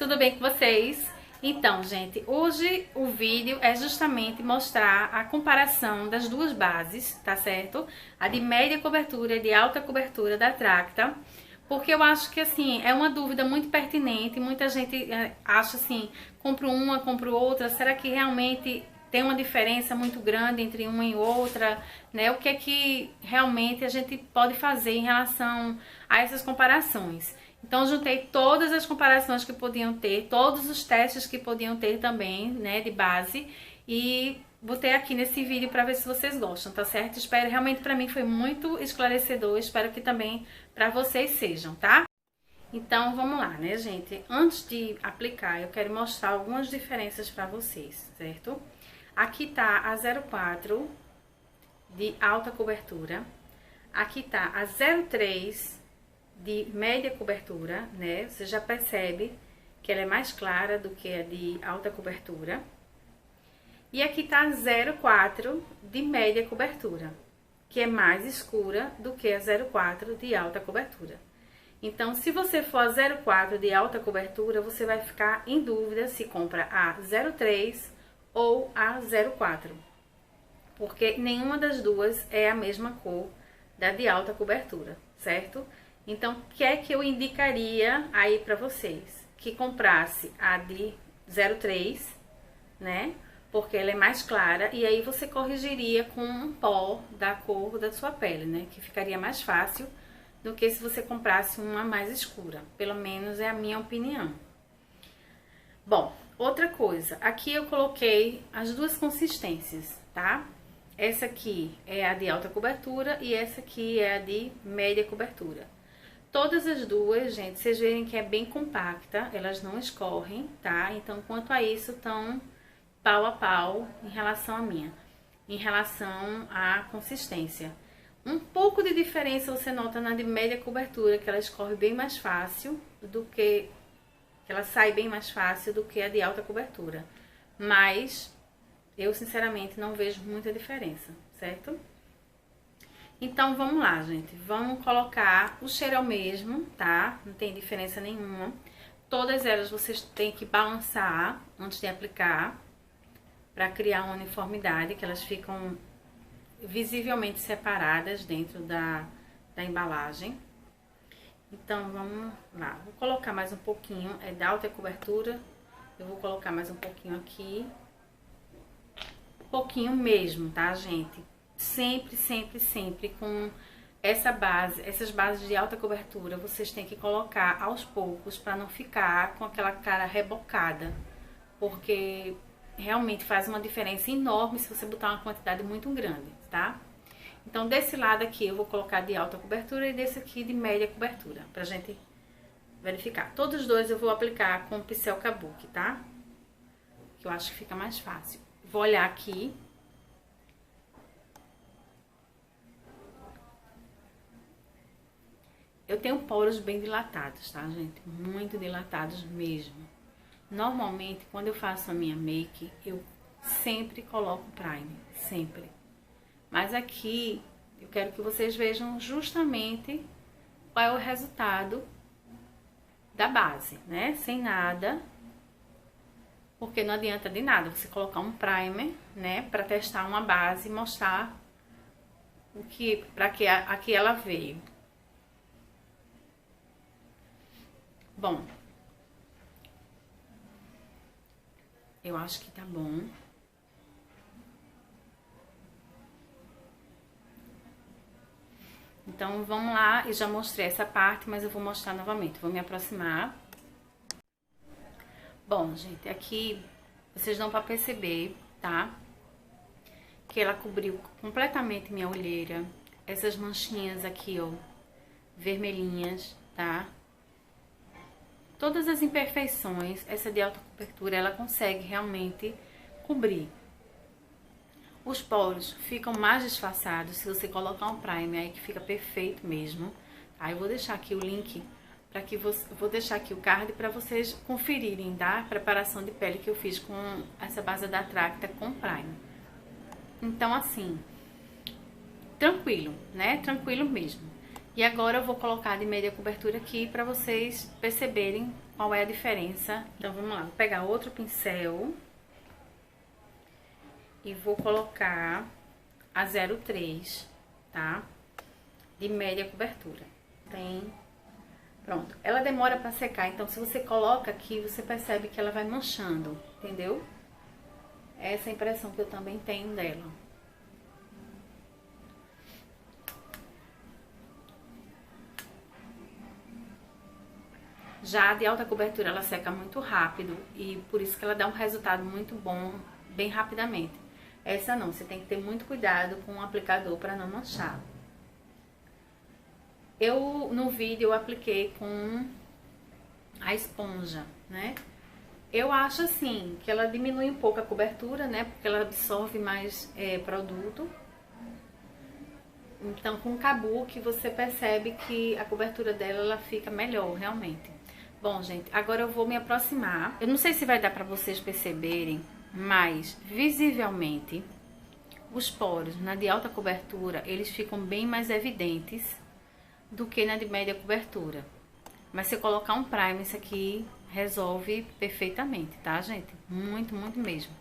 tudo bem com vocês? Então, gente, hoje o vídeo é justamente mostrar a comparação das duas bases, tá certo? A de média cobertura e de alta cobertura da Tracta, porque eu acho que, assim, é uma dúvida muito pertinente, muita gente acha assim, compro uma, compro outra, será que realmente tem uma diferença muito grande entre uma e outra, né? O que é que realmente a gente pode fazer em relação a essas comparações? Então, juntei todas as comparações que podiam ter, todos os testes que podiam ter também, né, de base, e botei aqui nesse vídeo para ver se vocês gostam, tá certo? Espero, realmente para mim foi muito esclarecedor, espero que também para vocês sejam, tá? Então, vamos lá, né, gente? Antes de aplicar, eu quero mostrar algumas diferenças para vocês, certo? Aqui tá a 04 de alta cobertura, aqui tá a 03 de média cobertura, né? Você já percebe que ela é mais clara do que a de alta cobertura. E aqui tá a 04 de média cobertura, que é mais escura do que a 04 de alta cobertura. Então, se você for a 04 de alta cobertura, você vai ficar em dúvida se compra a 03 ou a 04, porque nenhuma das duas é a mesma cor da de alta cobertura, certo? Então, o que é que eu indicaria aí para vocês? Que comprasse a de 03, né? Porque ela é mais clara e aí você corrigiria com um pó da cor da sua pele, né? Que ficaria mais fácil do que se você comprasse uma mais escura. Pelo menos é a minha opinião. Bom, outra coisa. Aqui eu coloquei as duas consistências, tá? Essa aqui é a de alta cobertura e essa aqui é a de média cobertura. Todas as duas, gente, vocês verem que é bem compacta, elas não escorrem, tá? Então, quanto a isso, estão pau a pau em relação à minha, em relação à consistência. Um pouco de diferença você nota na de média cobertura, que ela escorre bem mais fácil do que ela sai bem mais fácil do que a de alta cobertura. Mas eu, sinceramente, não vejo muita diferença, certo? Então, vamos lá, gente. Vamos colocar o cheiro ao mesmo, tá? Não tem diferença nenhuma. Todas elas vocês têm que balançar antes de aplicar, para criar uma uniformidade, que elas ficam visivelmente separadas dentro da embalagem. Então, vamos lá. Vou colocar mais um pouquinho, é da alta cobertura. Eu vou colocar mais um pouquinho aqui. Um pouquinho mesmo, tá, gente? Sempre, sempre, sempre com essas bases de alta cobertura, vocês têm que colocar aos poucos para não ficar com aquela cara rebocada, porque realmente faz uma diferença enorme se você botar uma quantidade muito grande, tá? Então, desse lado aqui eu vou colocar de alta cobertura e desse aqui de média cobertura, pra gente verificar. Todos os dois eu vou aplicar com o pincel Kabuki, tá? Que eu acho que fica mais fácil. Vou olhar aqui. Eu tenho poros bem dilatados, tá, gente? Muito dilatados mesmo. Normalmente, quando eu faço a minha make, eu sempre coloco primer, sempre. Mas aqui, eu quero que vocês vejam justamente qual é o resultado da base, né? Sem nada, porque não adianta de nada você colocar um primer, né? Pra testar uma base e mostrar pra que aqui ela veio. Bom, eu acho que tá bom. Então, vamos lá. Eu já mostrei essa parte, mas eu vou mostrar novamente. Vou me aproximar. Bom, gente, aqui vocês dão pra perceber, tá? Que ela cobriu completamente minha olheira. Essas manchinhas aqui, ó, vermelhinhas, tá? Todas as imperfeições, essa de alta cobertura, ela consegue realmente cobrir. Os poros ficam mais disfarçados se você colocar um primer, aí que fica perfeito mesmo. Aí eu vou deixar aqui o link, vou deixar aqui o card para vocês conferirem da preparação de pele que eu fiz com essa base da Tracta com primer. Então, assim, tranquilo, né? Tranquilo mesmo. E agora eu vou colocar de média cobertura aqui para vocês perceberem qual é a diferença. Então, vamos lá. Vou pegar outro pincel e vou colocar a 03, tá? De média cobertura. Pronto. Ela demora pra secar, então se você coloca aqui, você percebe que ela vai manchando, entendeu? Essa é a impressão que eu também tenho dela. Já a de alta cobertura, ela seca muito rápido e por isso que ela dá um resultado muito bom, bem rapidamente. Essa não, você tem que ter muito cuidado com o aplicador para não manchar. No vídeo, eu apliquei com a esponja, né? Eu acho assim, que ela diminui um pouco a cobertura, né? Porque ela absorve mais produto. Então, com o kabuki, você percebe que a cobertura dela, ela fica melhor, realmente. Bom, gente, agora eu vou me aproximar. Eu não sei se vai dar pra vocês perceberem, mas visivelmente os poros na de alta cobertura, eles ficam bem mais evidentes do que na de média cobertura. Mas se eu colocar um primer, isso aqui resolve perfeitamente, tá, gente? Muito, muito mesmo.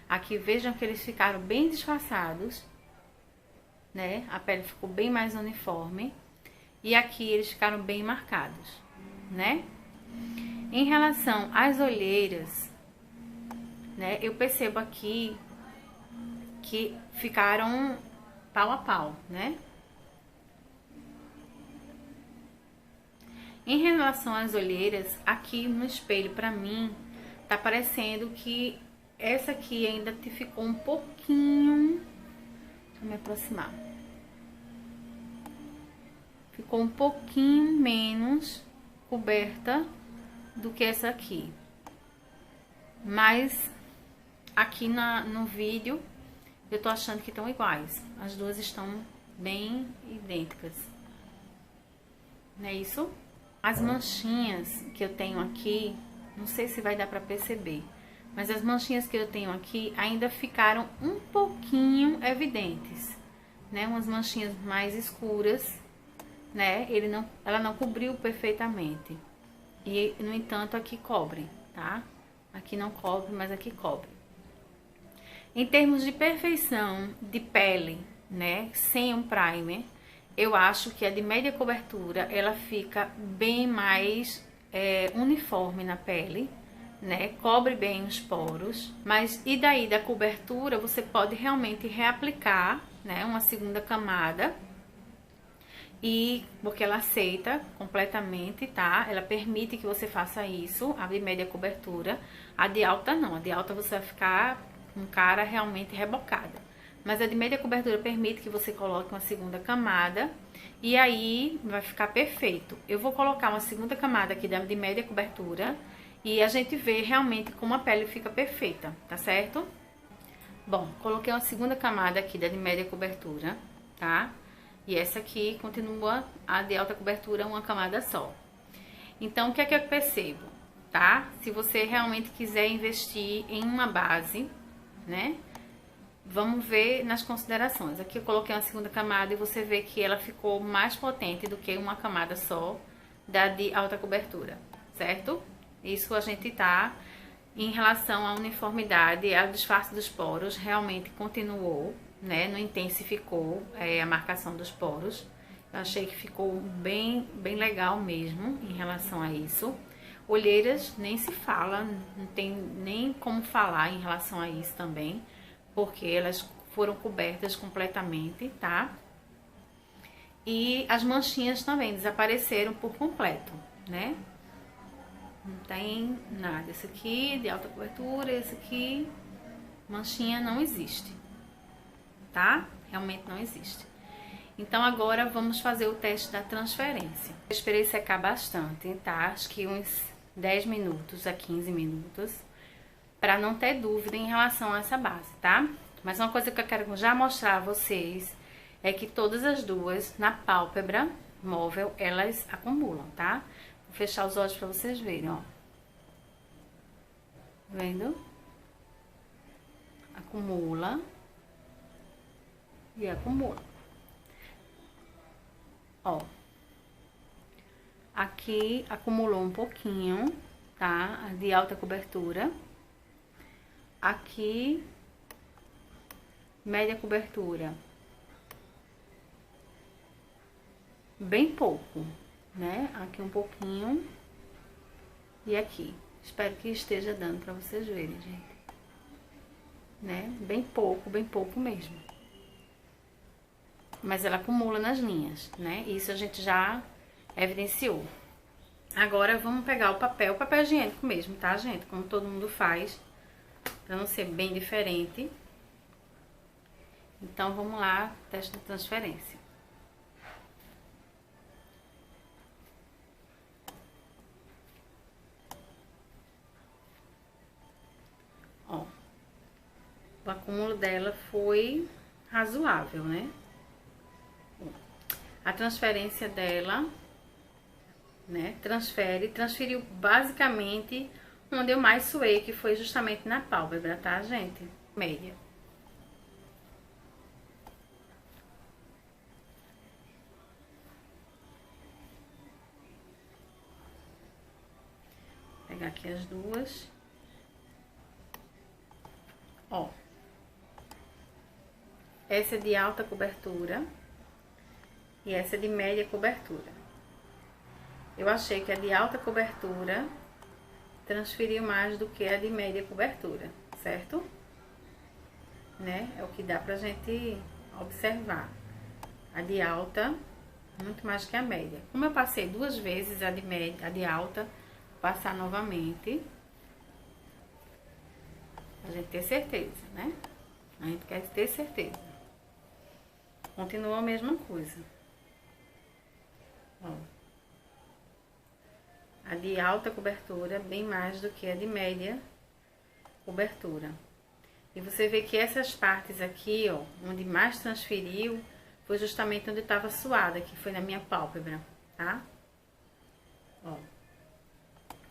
Aqui vejam que eles ficaram bem disfarçados, né? A pele ficou bem mais uniforme. E aqui eles ficaram bem marcados, né? Em relação às olheiras, né? Eu percebo aqui que ficaram pau a pau, né? Em relação às olheiras, aqui no espelho, pra mim, tá parecendo que essa aqui ainda te ficou um pouquinho... Deixa eu me aproximar. Ficou um pouquinho menos coberta do que essa aqui. Mas aqui no vídeo eu tô achando que estão iguais. As duas estão bem idênticas. Não é isso? As manchinhas que eu tenho aqui, não sei se vai dar pra perceber, mas as manchinhas que eu tenho aqui ainda ficaram um pouquinho evidentes, né? Umas manchinhas mais escuras, né? Ela não cobriu perfeitamente. E, no entanto, aqui cobre, tá? Aqui não cobre, mas aqui cobre. Em termos de perfeição de pele, né? Sem um primer, eu acho que a de média cobertura, ela fica bem mais uniforme na pele, né? Cobre bem os poros. Mas, e daí da cobertura, você pode realmente reaplicar, né? Uma segunda camada. E porque ela aceita completamente, tá? Ela permite que você faça isso, a de média cobertura. A de alta não, a de alta você vai ficar com cara realmente rebocada. Mas a de média cobertura permite que você coloque uma segunda camada e aí vai ficar perfeito. Eu vou colocar uma segunda camada aqui de média cobertura e a gente vê realmente como a pele fica perfeita, tá certo? Bom, coloquei uma segunda camada aqui da de média cobertura, tá? E essa aqui continua a de alta cobertura, uma camada só. Então, o que é que eu percebo, tá? Se você realmente quiser investir em uma base, né? Vamos ver nas considerações. Aqui eu coloquei uma segunda camada e você vê que ela ficou mais potente do que uma camada só da de alta cobertura, certo? Isso a gente tá em relação à uniformidade, ao disfarce dos poros, realmente continuou, né? Não intensificou a marcação dos poros. Eu achei que ficou bem legal mesmo em relação a isso. Olheiras nem se fala, não tem nem como falar em relação a isso também, porque elas foram cobertas completamente, tá? E as manchinhas também desapareceram por completo, né? Não tem nada. Esse aqui de alta cobertura, esse aqui, manchinha não existe, tá? Realmente não existe. Então, agora vamos fazer o teste da transferência. Eu esperei secar bastante, tá? Acho que uns 10 minutos a 15 minutos, para não ter dúvida em relação a essa base, tá? Mas uma coisa que eu quero já mostrar a vocês é que todas as duas, na pálpebra móvel, elas acumulam, tá? Vou fechar os olhos para vocês verem, ó. Vendo? Acumula. E acumula. Ó. Aqui acumulou um pouquinho, tá? De alta cobertura. Aqui, média cobertura. Bem pouco, né? Aqui um pouquinho. E aqui. Espero que esteja dando pra vocês verem, gente. Né? Bem pouco mesmo. Mas ela acumula nas linhas, né? Isso a gente já evidenciou. Agora vamos pegar o papel higiênico mesmo, tá, gente? Como todo mundo faz, pra não ser bem diferente. Então vamos lá, teste de transferência. Ó, o acúmulo dela foi razoável, né? A transferência dela, né, transferiu basicamente onde eu mais suei, que foi justamente na pálpebra, tá, gente? Média. Vou pegar aqui as duas. Ó. Essa é de alta cobertura e essa é de média cobertura. Eu achei que a de alta cobertura transferiu mais do que a de média cobertura, certo? Né? É o que dá pra gente observar. A de alta, muito mais que a média. Como eu passei duas vezes a de média, a de alta, vou passar novamente. A gente ter certeza, né? A gente quer ter certeza. Continua a mesma coisa. Ó. A de alta cobertura bem mais do que a de média cobertura. E você vê que essas partes aqui, ó, onde mais transferiu, foi justamente onde estava suada, que foi na minha pálpebra, tá? Ó.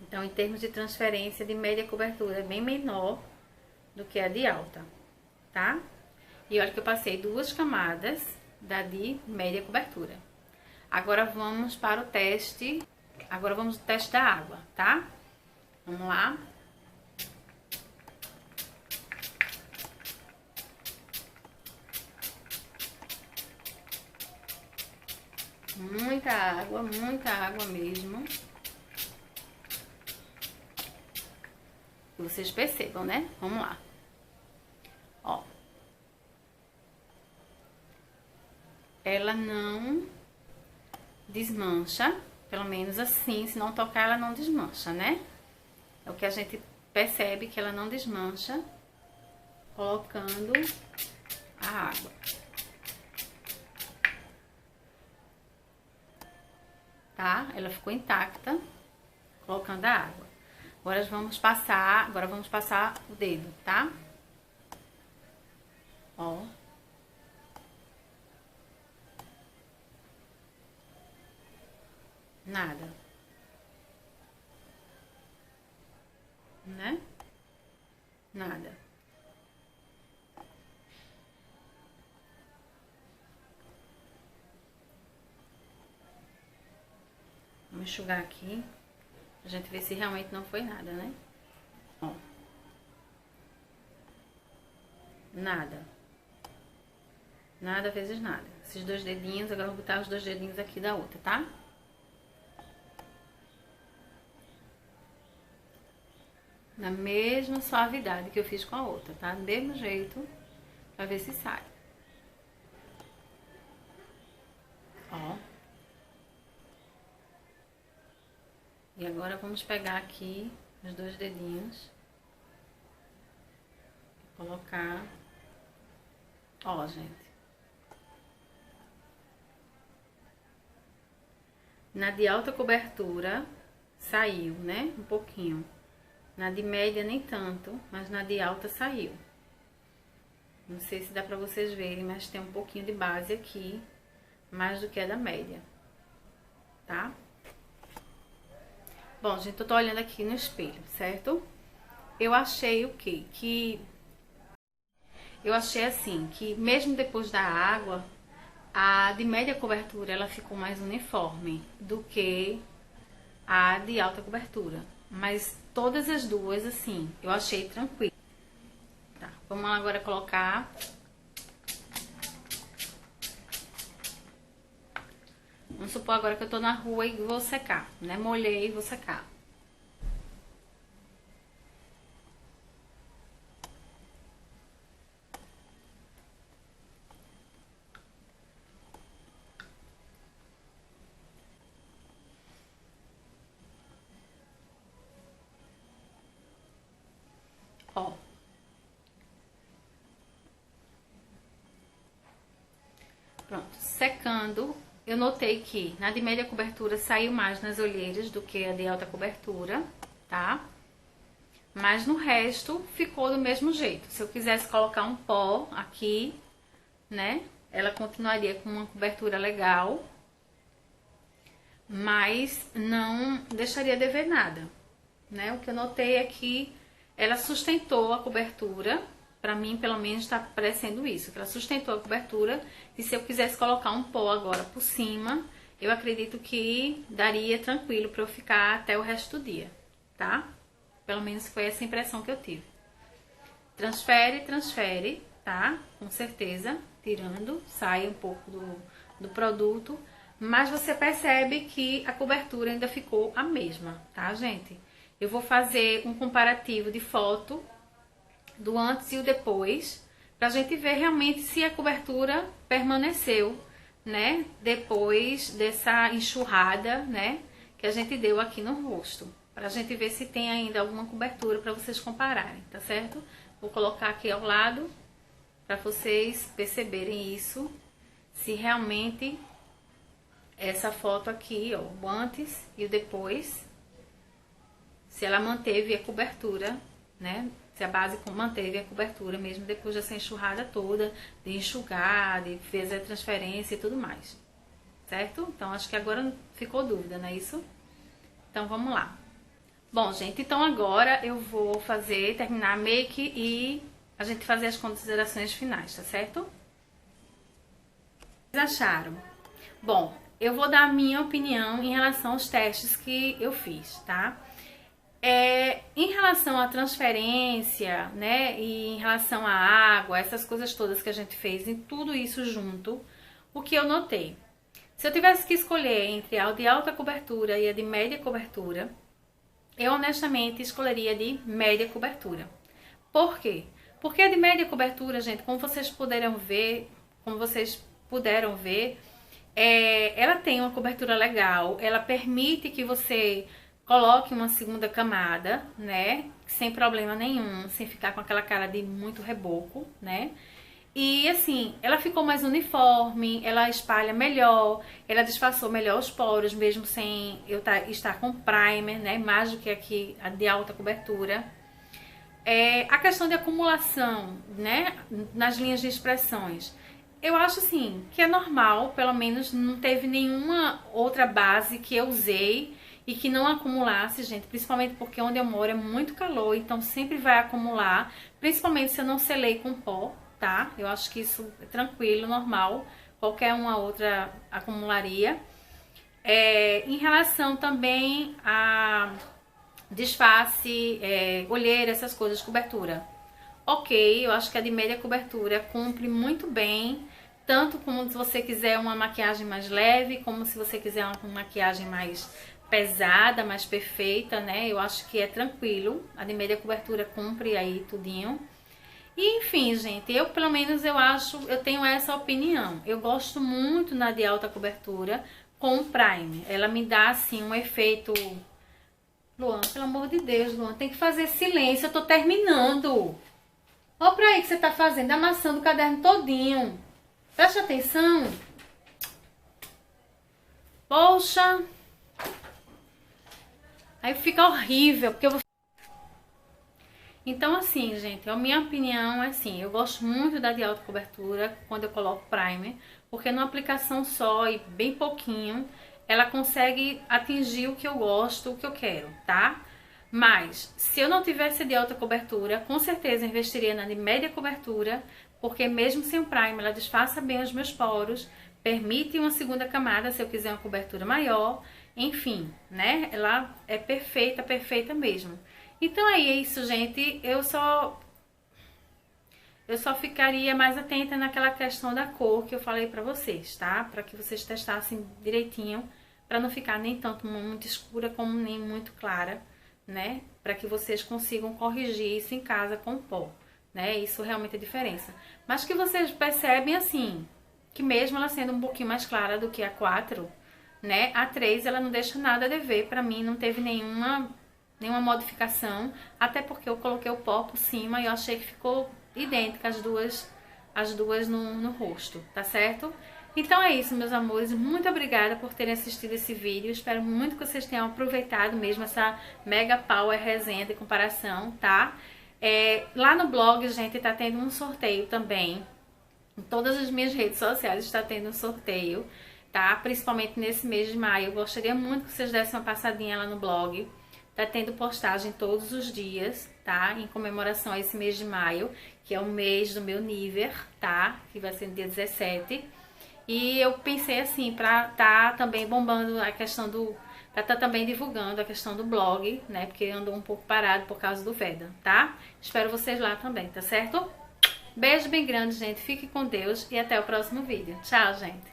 Então, em termos de transferência de média cobertura, é bem menor do que a de alta, tá? E olha que eu passei duas camadas da de média cobertura. Agora vamos para o teste. Agora vamos ao teste da água, tá? Vamos lá. Muita água mesmo. Que vocês percebam, né? Vamos lá. Ó. Ela não desmancha, pelo menos assim, se não tocar ela não desmancha, né? É o que a gente percebe, que ela não desmancha colocando a água. Tá? Ela ficou intacta colocando a água. Agora vamos passar o dedo, tá? Ó. Nada. Né? Nada. Vamos enxugar aqui, pra gente ver se realmente não foi nada, né? Ó. Nada. Nada vezes nada. Esses dois dedinhos, agora eu vou botar os dois dedinhos aqui da outra, tá? Na mesma suavidade que eu fiz com a outra, tá? Do mesmo jeito, pra ver se sai. Ó. E agora vamos pegar aqui os dois dedinhos. Colocar. Ó, gente. Na de alta cobertura, saiu, né? Um pouquinho. Na de média, nem tanto, mas na de alta saiu. Não sei se dá pra vocês verem, mas tem um pouquinho de base aqui, mais do que a da média, tá? Bom, gente, eu tô olhando aqui no espelho, certo? Eu achei o quê? Eu achei assim, que mesmo depois da água, a de média cobertura, ela ficou mais uniforme do que a de alta cobertura. Mas todas as duas, assim, eu achei tranquilo. Tá, vamos agora colocar... Vamos supor agora que eu tô na rua e vou secar, né? Molhei e vou secar. Ó. Pronto, secando, eu notei que na de média cobertura saiu mais nas olheiras do que a de alta cobertura, tá? Mas no resto ficou do mesmo jeito. Se eu quisesse colocar um pó aqui, né? Ela continuaria com uma cobertura legal, mas não deixaria de ver nada, né? O que eu notei é que ela sustentou a cobertura. Pra mim, pelo menos, tá parecendo isso. Que ela sustentou a cobertura. E se eu quisesse colocar um pó agora por cima, eu acredito que daria tranquilo pra eu ficar até o resto do dia, tá? Pelo menos foi essa impressão que eu tive. Transfere, tá? Com certeza, tirando, sai um pouco do produto. Mas você percebe que a cobertura ainda ficou a mesma, tá, gente? Eu vou fazer um comparativo de foto do antes e o depois, pra gente ver realmente se a cobertura permaneceu, né, depois dessa enxurrada, né, que a gente deu aqui no rosto, pra gente ver se tem ainda alguma cobertura pra vocês compararem, tá certo? Vou colocar aqui ao lado pra vocês perceberem isso, se realmente essa foto aqui, ó, o antes e o depois, se ela manteve a cobertura, né? Se a base manteve a cobertura mesmo depois dessa enxurrada toda, de enxugar, de fazer a transferência e tudo mais. Certo? Então, acho que agora ficou dúvida, não é isso? Então, vamos lá. Bom, gente, então agora eu vou terminar a make e a gente fazer as considerações finais, tá certo? O que vocês acharam? Bom, eu vou dar a minha opinião em relação aos testes que eu fiz, tá? Em relação à transferência, né, e em relação à água, essas coisas todas que a gente fez, em tudo isso junto, o que eu notei? Se eu tivesse que escolher entre a de alta cobertura e a de média cobertura, eu honestamente escolheria de média cobertura. Por quê? Porque a de média cobertura, gente, como vocês puderam ver, ela tem uma cobertura legal, ela permite que você coloque uma segunda camada, né, sem problema nenhum, sem ficar com aquela cara de muito reboco, né. E assim, ela ficou mais uniforme, ela espalha melhor, ela disfarçou melhor os poros, mesmo sem eu estar com primer, né, mais do que aqui a de alta cobertura. A questão de acumulação, né, nas linhas de expressões, eu acho assim, que é normal, pelo menos não teve nenhuma outra base que eu usei e que não acumulasse, gente, principalmente porque onde eu moro é muito calor, então sempre vai acumular, principalmente se eu não selei com pó, tá? Eu acho que isso é tranquilo, normal, qualquer uma outra acumularia. Em relação também a disfarce, olheira, essas coisas, cobertura. Ok, eu acho que a de média cobertura cumpre muito bem, tanto como se você quiser uma maquiagem mais leve, como se você quiser uma maquiagem mais pesada, mais perfeita, né? Eu acho que é tranquilo. A de média cobertura cumpre aí tudinho. E enfim, gente, eu pelo menos eu tenho essa opinião. Eu gosto muito na de alta cobertura com o primer. Ela me dá assim um efeito... Luan, pelo amor de Deus, Luan, tem que fazer silêncio, eu tô terminando. Olha pra aí que você tá fazendo, amassando o caderno todinho. Preste atenção. Poxa... Aí fica horrível, porque eu vou... Então, assim, gente, a minha opinião é assim, eu gosto muito da de alta cobertura quando eu coloco primer, porque numa aplicação só e bem pouquinho, ela consegue atingir o que eu gosto, o que eu quero, tá? Mas, se eu não tivesse de alta cobertura, com certeza eu investiria na de média cobertura, porque mesmo sem o primer, ela disfarça bem os meus poros, permite uma segunda camada se eu quiser uma cobertura maior. enfim, né? Ela é perfeita, perfeita mesmo. Então é isso, gente. Eu só ficaria mais atenta naquela questão da cor que eu falei pra vocês, tá? Pra que vocês testassem direitinho, pra não ficar nem tanto muito escura como nem muito clara, né? Pra que vocês consigam corrigir isso em casa com pó, né? Isso realmente é a diferença. Mas que vocês percebem assim, que mesmo ela sendo um pouquinho mais clara do que a 4, né? A 3 ela não deixa nada a dever, pra mim não teve nenhuma modificação, até porque eu coloquei o pó por cima e eu achei que ficou idêntica as duas no rosto, tá certo? Então é isso, meus amores, muito obrigada por terem assistido esse vídeo, espero muito que vocês tenham aproveitado mesmo essa mega power resenha de comparação, tá? Lá no blog, gente, tá tendo um sorteio também, em todas as minhas redes sociais está tendo um sorteio, tá? Principalmente nesse mês de maio, eu gostaria muito que vocês dessem uma passadinha lá no blog. Tá tendo postagem todos os dias, tá? Em comemoração a esse mês de maio, que é o mês do meu nível, tá? Que vai ser no dia 17. E eu pensei assim, pra tá também bombando a questão do... Pra tá também divulgando a questão do blog, né? Porque andou um pouco parado por causa do Veda, tá? Espero vocês lá também, tá certo? Beijo bem grande, gente. Fique com Deus e até o próximo vídeo. Tchau, gente.